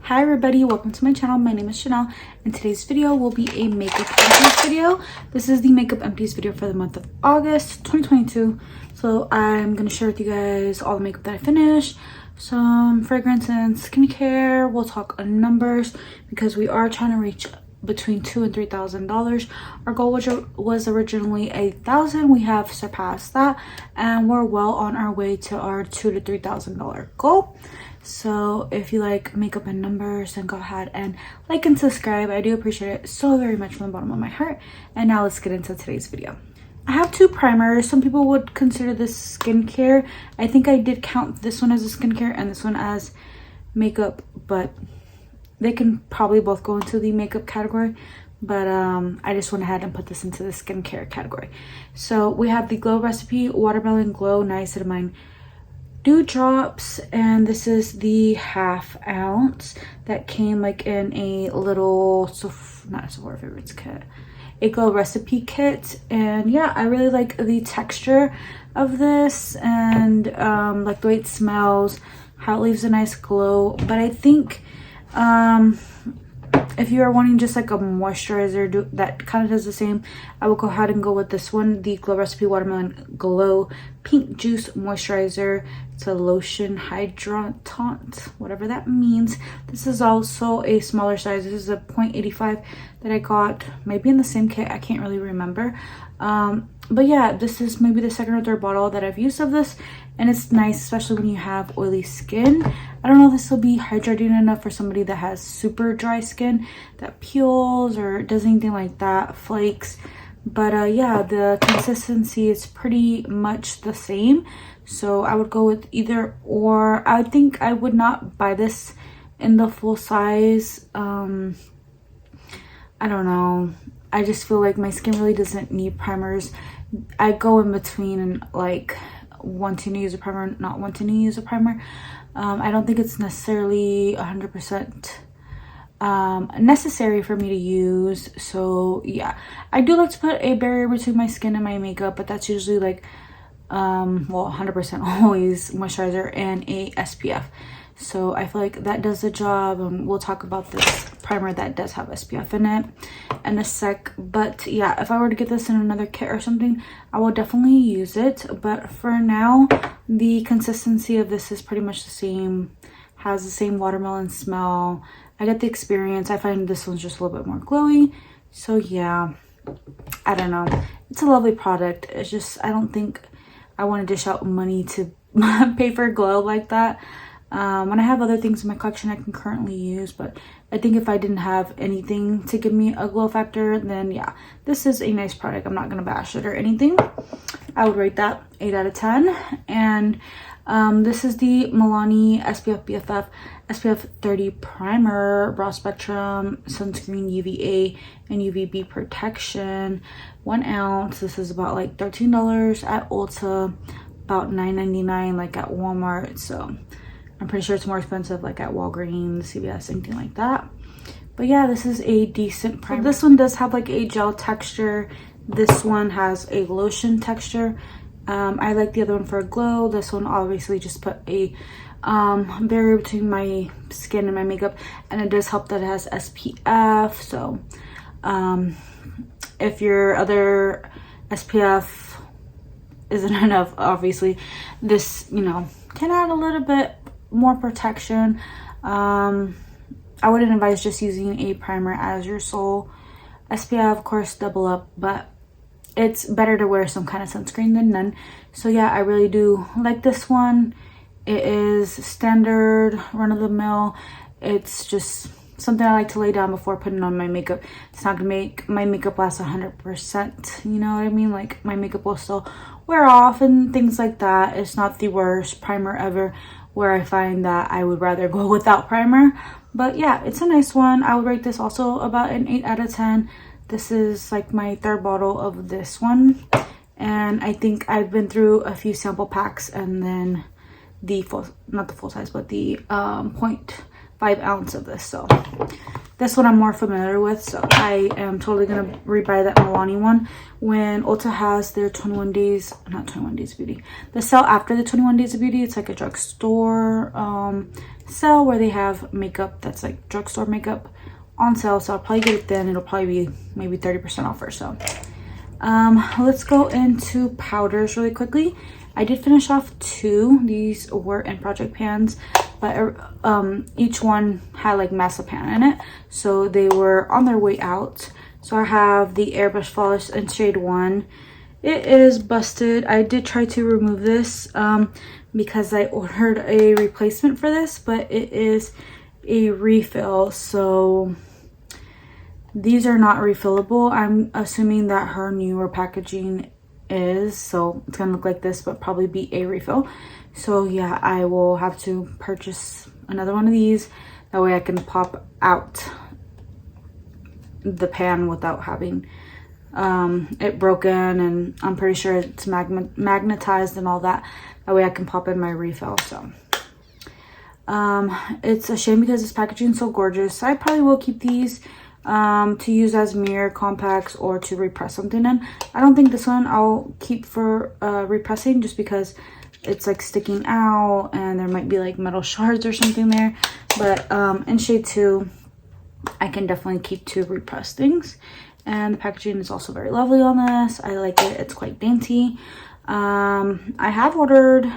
Hi everybody, welcome to my channel. My name is Chanel and today's video will be a makeup empties video. This is the makeup empties video for the month of August 2022. So I'm going to share with you guys all the makeup that I finished, some fragrance and skincare. We'll talk numbers because we are trying to reach between $2,000 and $3,000. Our goal was originally $8,000. We have surpassed that and we're well on our way to our $2,000 to $3,000 goal. So if you like makeup and numbers, then go ahead and like and subscribe. I do appreciate it so very much from the bottom of my heart. And now let's get into today's video. I have two primers. Some people would consider this skincare. I think I did count this one as a skincare and this one as makeup, but they can probably both go into the makeup category. But I just went ahead and put this into the skincare category. So we have the Glow Recipe Watermelon Glow Niacinamide Dew Drops, and this is the ½ ounce that came like in a little not a Sephora Favorites kit, a Glow Recipe kit. And yeah, I really like the texture of this and like the way it smells, how it leaves a nice glow. But I think if you are wanting just like a moisturizer that kind of does the same, I will go ahead and go with this one, the Glow Recipe Watermelon Glow Pink Juice Moisturizer. It's a lotion hydratant, whatever that means. This is also a smaller size. This is a 0.85 that I got maybe in the same kit. I can't really remember. But yeah, this is maybe the second or third bottle that I've used of this, and it's nice, especially when you have oily skin. I don't know if this will be hydrating enough for somebody that has super dry skin that peels or does anything like that, flakes. But yeah, the consistency is pretty much the same. So I would go with either or. I think I would not buy this in the full size. I don't know. I just feel like my skin really doesn't need primers. I go in between and like wanting to use a primer, not wanting to use a primer. I don't think it's necessarily 100% necessary for me to use. So yeah, I do like to put a barrier between my skin and my makeup, but that's usually like well, 100% always moisturizer and a SPF. So I feel like that does the job, and we'll talk about this primer that does have SPF in it in a sec. But yeah, if I were to get this in another kit or something, I will definitely use it. But for now, the consistency of this is pretty much the same, has the same watermelon smell. I get the experience. I find this one's just a little bit more glowy. So yeah, I don't know. It's a lovely product. It's just, I don't think I want to dish out money to pay for glow like that. When I have other things in my collection I can currently use, but I think if I didn't have anything to give me a glow factor, then yeah, this is a nice product. I'm not going to bash it or anything. I would rate that 8 out of 10. And this is the Milani SPF BFF SPF 30 Primer, Broad Spectrum Sunscreen, UVA and UVB Protection, 1 ounce. This is about like $13 at Ulta, about $9.99 like at Walmart. So I'm pretty sure it's more expensive like at Walgreens, CVS, anything like that. But yeah, this is a decent primer. So this one does have like a gel texture. This one has a lotion texture. I like the other one for a glow. This one obviously just put a barrier between my skin and my makeup, and it does help that it has SPF. So if your other SPF isn't enough, obviously this, you know, can add a little bit more protection. I wouldn't advise just using a primer as your sole SPF. Of course, double up, but it's better to wear some kind of sunscreen than none. So yeah, I really do like this one. It is standard, run-of-the-mill. It's just something I like to lay down before putting on my makeup. It's not gonna make my makeup last 100%, you know what I mean? Like my makeup will still wear off and things like that. It's not the worst primer ever, where I find that I would rather go without primer. But yeah, it's a nice one. I would rate this also about an 8 out of 10. This is like my third bottle of this one, and I think I've been through a few sample packs, and then the full, not the full size, but the 0.5 ounce of this. So this one I'm more familiar with, so I am totally gonna rebuy that Milani one when Ulta has their 21 days, not 21 days of beauty, the sale after the 21 days of beauty. It's like a drugstore sale where they have makeup that's like drugstore makeup on sale, so I'll probably get it then. It'll probably be maybe 30% off or so. Let's go into powders really quickly. I did finish off 2. These were in project pans, but each one had like masapan in it, so they were on their way out. So I have the Airbrush Flawless in shade 1. It is busted. I did try to remove this because I ordered a replacement for this, but it is a refill, so these are not refillable. I'm assuming that her newer packaging is, so it's gonna look like this, but probably be a refill. So yeah, I will have to purchase another one of these. That way I can pop out the pan without having it broken, and I'm pretty sure it's magnetized and all that. That way I can pop in my refill. So it's a shame because this packaging is so gorgeous. So I probably will keep these to use as mirror compacts or to repress something in. I don't think this one I'll keep for repressing, just because it's like sticking out and there might be like metal shards or something there. But in shade 2 I can definitely keep to repress things. And the packaging is also very lovely on this. I like it. It's quite dainty. I have ordered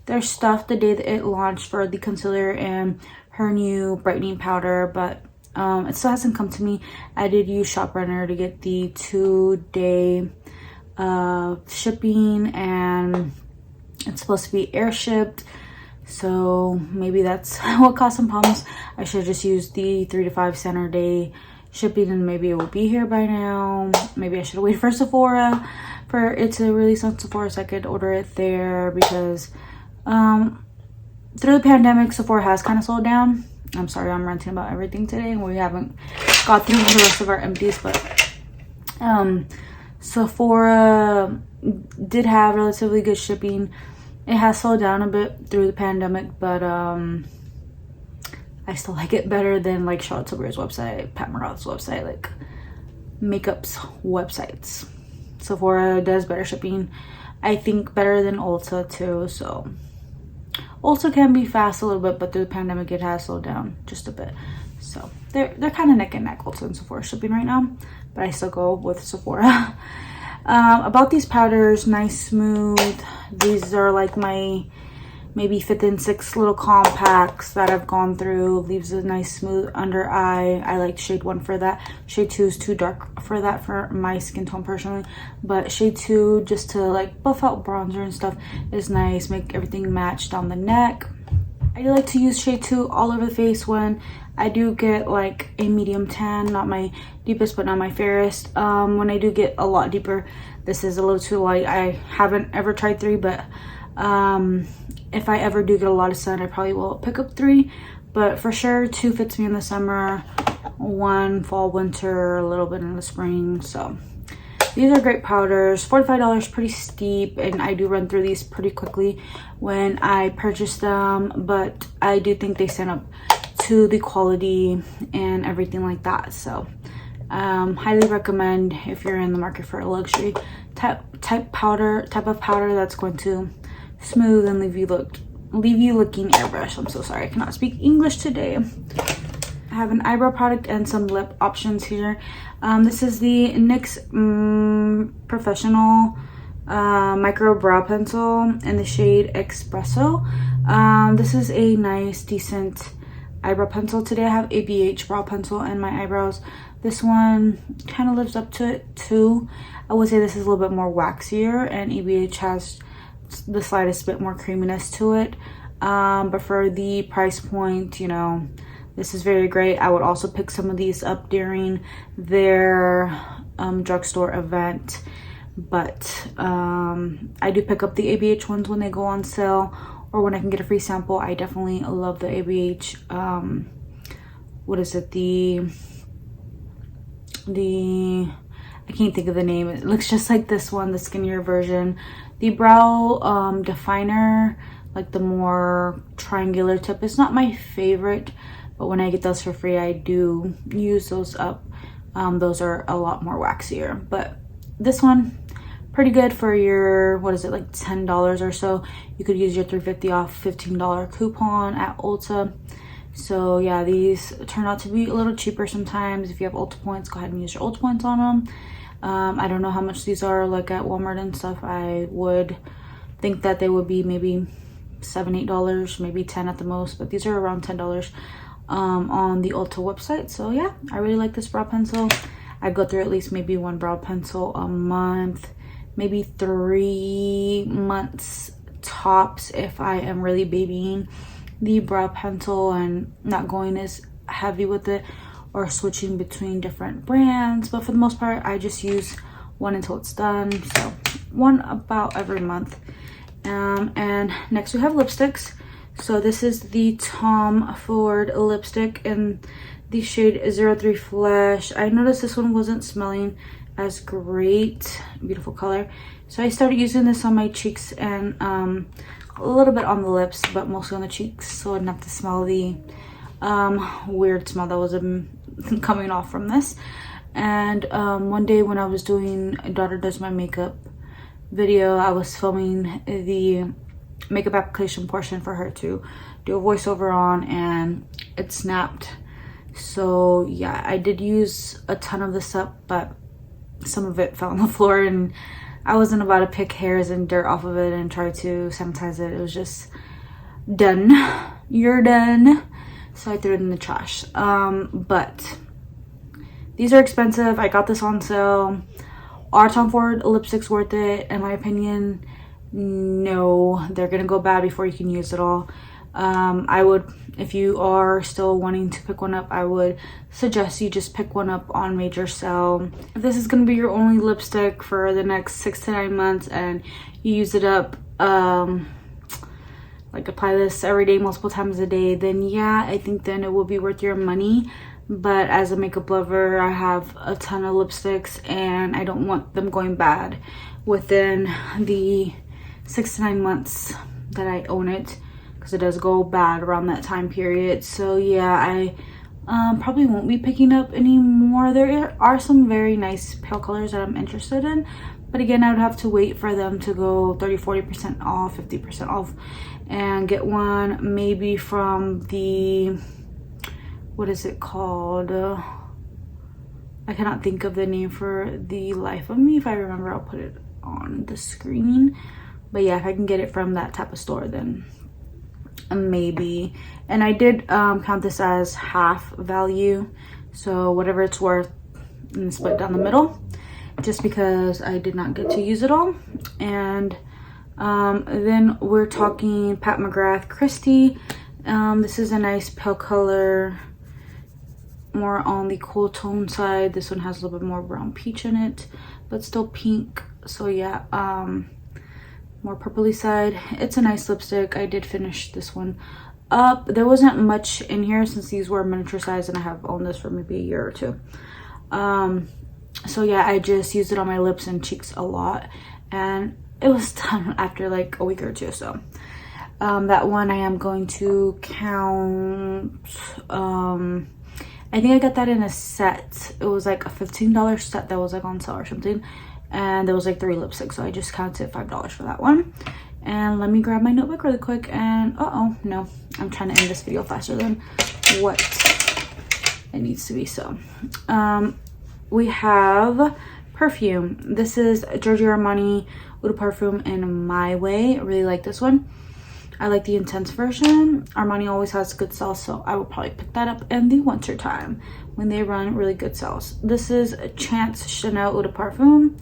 their stuff the day that it launched for the concealer and her new brightening powder, but it still hasn't come to me. I did use ShopRunner to get the 2-day shipping, and it's supposed to be air shipped, so maybe that's what caused some problems. I should just use the 3 to 5 center day shipping and maybe it will be here by now. Maybe I should wait for Sephora for it to release on Sephora so I could order it there, because through the pandemic Sephora has kind of slowed down. I'm sorry, I'm ranting about everything today and we haven't got through the rest of our empties, but Sephora did have relatively good shipping. It has slowed down a bit through the pandemic, but I still like it better than like Charlotte Tilbury's website, Pat McGraw's website, like makeup's websites. Sephora does better shipping, I think, better than Ulta too. So Ulta can be fast a little bit, but through the pandemic it has slowed down just a bit. So they're kind of neck and neck, Ulta and Sephora shipping right now, but I still go with Sephora. About these powders, nice, smooth. These are like my maybe 5th and 6th little compacts that I've gone through. Leaves a nice smooth under eye. I like shade 1 for that. Shade 2 is too dark for that for my skin tone personally, but shade 2, just to like buff out bronzer and stuff, is nice. Make everything match down the neck. I like to use shade 2 all over the face when I do get like a medium tan, not my deepest but not my fairest. When I do get a lot deeper, this is a little too light. I haven't ever tried 3, but if I ever do get a lot of sun, I probably will pick up 3, but for sure 2 fits me in the summer, 1 fall, winter, a little bit in the spring. So these are great powders. $45, pretty steep, and I do run through these pretty quickly when I purchase them, but I do think they stand up to the quality and everything like that. So highly recommend if you're in the market for a luxury type of powder that's going to smooth and leave you looking airbrush. I'm so sorry, I cannot speak English today. I have an eyebrow product and some lip options here. This is the NYX Professional Micro Brow Pencil in the shade Espresso. This is a nice, decent eyebrow pencil. Today I have ABH brow pencil in my eyebrows. This one kind of lives up to it too. I would say this is a little bit more waxier, and ABH has the slightest bit more creaminess to it. But for the price point, you know, this is very great. I would also pick some of these up during their drugstore event, but I do pick up the ABH ones when they go on sale or when I can get a free sample. I definitely love the ABH what is it, the I can't think of the name. It looks just like this one, the skinnier version. The brow definer, like the more triangular tip, is not my favorite, but when I get those for free, I do use those up. Those are a lot more waxier, but this one, pretty good for your, what is it, like $10 or so. You could use your $3.50 off $15 coupon at Ulta. So yeah, these turn out to be a little cheaper sometimes. If you have Ulta points, go ahead and use your Ulta points on them. I don't know how much these are like at Walmart and stuff. I would think that they would be maybe $7-8, maybe 10 at the most, but these are around $10 on the Ulta website. So yeah, I really like this brow pencil. I go through at least maybe one brow pencil a month, maybe 3 months tops if I am really babying the brow pencil and not going as heavy with it or switching between different brands. But for the most part, I just use one until it's done. So one about every month. And next we have lipsticks. So this is the Tom Ford lipstick in the shade 03 Flesh. I noticed this one wasn't smelling as great. Beautiful color. So I started using this on my cheeks and a little bit on the lips, but mostly on the cheeks, so I didn't have to smell the weird smell that was coming off from this. And one day when I was doing Daughter Does My Makeup video, I was filming the makeup application portion for her to do a voiceover on, and it snapped. So yeah, I did use a ton of this up, but some of it fell on the floor and I wasn't about to pick hairs and dirt off of it and try to sanitize it. It was just done. You're done. So I threw it in the trash. But these are expensive. I got this on sale. Are Tom Ford lipsticks worth it? In my opinion, no. They're gonna go bad before you can use it all. I would, if you are still wanting to pick one up, I would suggest you just pick one up on major sale. If this is going to be your only lipstick for the next 6 to 9 months and you use it up, like apply this every day, multiple times a day, then yeah, I think then it will be worth your money. But as a makeup lover, I have a ton of lipsticks and I don't want them going bad within the 6 to 9 months that I own it, because it does go bad around that time period. So yeah, I probably won't be picking up any more. There are some very nice pale colors that I'm interested in, but again, I would have to wait for them to go 30-40% off, 50% off, and get one maybe from the, what is it called, I cannot think of the name for the life of me. If I remember, I'll put it on the screen. But yeah, if I can get it from that type of store, then maybe. And I did count this as half value, so whatever it's worth, and split down the middle, just because I did not get to use it all. And then we're talking Pat McGrath Christie. This is a nice pale color, more on the cool tone side. This one has a little bit more brown peach in it, but still pink. So yeah, more purpley side. It's a nice lipstick. I did finish this one up. There wasn't much in here since these were miniature size and I have owned this for maybe a year or two. So yeah, I just used it on my lips and cheeks a lot and it was done after like a week or two. So that one I am going to count, I think I got that in a set. It was like a $15 set that was like on sale or something, and there was like 3 lipsticks, so I just counted $5 for that one. And let me grab my notebook really quick. And no, I'm trying to end this video faster than what it needs to be. So we have perfume. This is Giorgio Armani Eau de Parfum in My Way. I really like this one. I like the intense version. Armani always has good sales, so I would probably pick that up in the winter time when they run really good sales. This is Chance Chanel Eau de Parfum.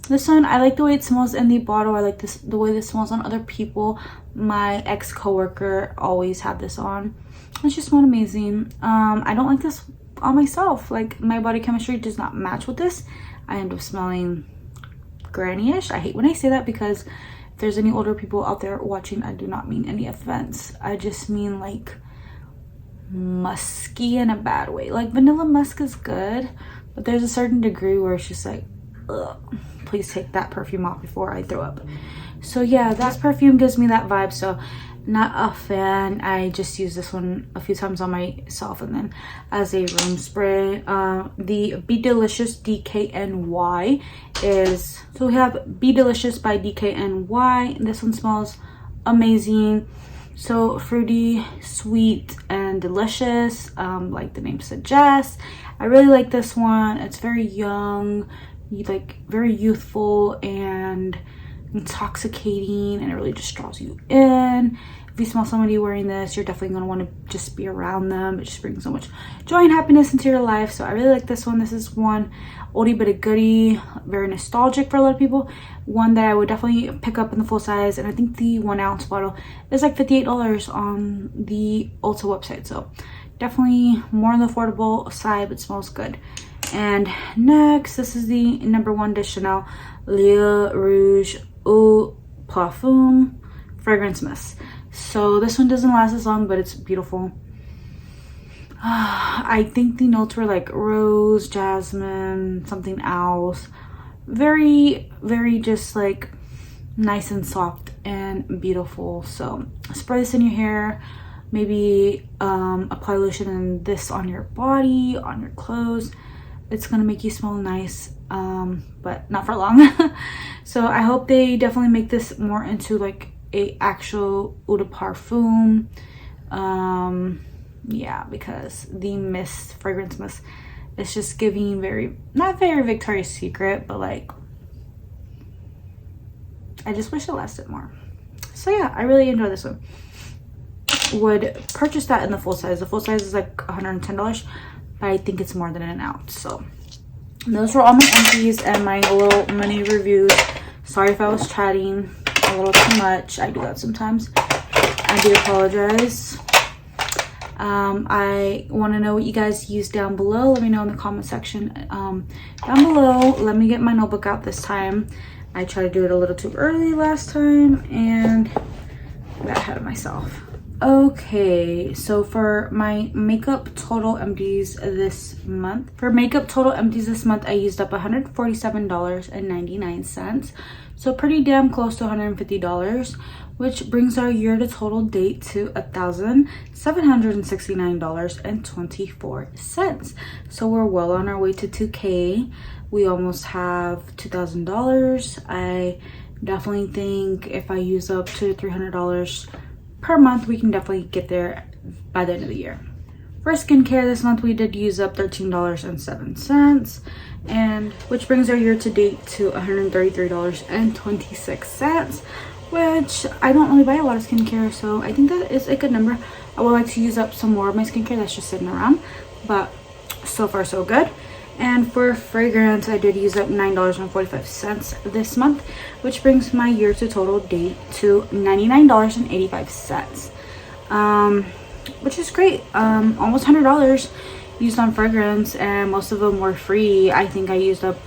This one, I like the way it smells in the bottle. I like the way this smells on other people. My ex-coworker always had this on. It just smelled amazing. I don't like this on myself. Like, my body chemistry does not match with this. I end up smelling granny-ish. I hate when I say that, because if there's any older people out there watching, I do not mean any offense. I just mean like musky in a bad way. Like, vanilla musk is good, but there's a certain degree where it's just like, ugh, please take that perfume off before I throw up. So yeah, that perfume gives me that vibe. So not a fan. I just used this one a few times on myself and then as a room spray. The Be Delicious DKNY is, so we have Be Delicious by DKNY. This one smells amazing. So fruity, sweet, and delicious, like the name suggests. I really like this one. It's very young, like very youthful and intoxicating, and it really just draws you in. If you smell somebody wearing this, you're definitely going to want to just be around them. It just brings so much joy and happiness into your life. So I really like this one. This is one oldie but a goodie, very nostalgic for a lot of people. One that I would definitely pick up in the full size, and I think the 1 ounce bottle is like $58 on the Ulta website. So definitely more on the affordable side, but smells good. And next, this is the #1 de Chanel Le Rouge Eau Parfum Fragrance Mist. So this one doesn't last as long, but it's beautiful. I think the notes were like rose, jasmine, something else. Very, very just like nice and soft and beautiful. So spray this in your hair. Maybe apply lotion and this on your body, on your clothes. It's gonna make you smell nice, but not for long. So I hope they definitely make this more into like a actual eau de parfum. Yeah, because the mist, fragrance mist, is just giving very, not very Victoria's Secret, but like, I just wish it lasted more. So yeah, I really enjoy this one. Would purchase that in the full size. The full size is like $110, but I think it's more than an ounce. So those were all my empties and my little mini reviews. Sorry if I was chatting a little too much. I do that sometimes. I do apologize. I want to know what you guys use down below. Let me know in the comment section down below. Let me get my notebook out this time. I tried to do it a little too early last time and got ahead of myself. Okay, so for my makeup total empties this month, I used up $147.99. So pretty damn close to $150, which brings our year to total date to $1,769.24. So we're well on our way to 2K. We almost have $2,000. I definitely think if I use up $200 to $300 per month, we can definitely get there by the end of the year. For skincare this month, we did use up $13.07, and which brings our year to date to $133.26, which I don't really buy a lot of skincare, so I think that is a good number. I would like to use up some more of my skincare that's just sitting around, but so far so good. And for fragrance, I did use up $9.45 this month, which brings my year to total date to $99.85, which is great. Almost $100 used on fragrance, and most of them were free. I think I used up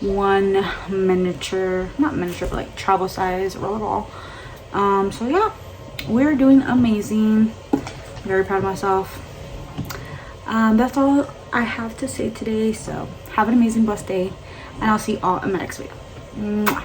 one miniature, not miniature, but like travel size rollerball. So yeah, we're doing amazing. Very proud of myself. That's all I have to say today. So have an amazing, blessed day, and I'll see you all in my next video. Mwah.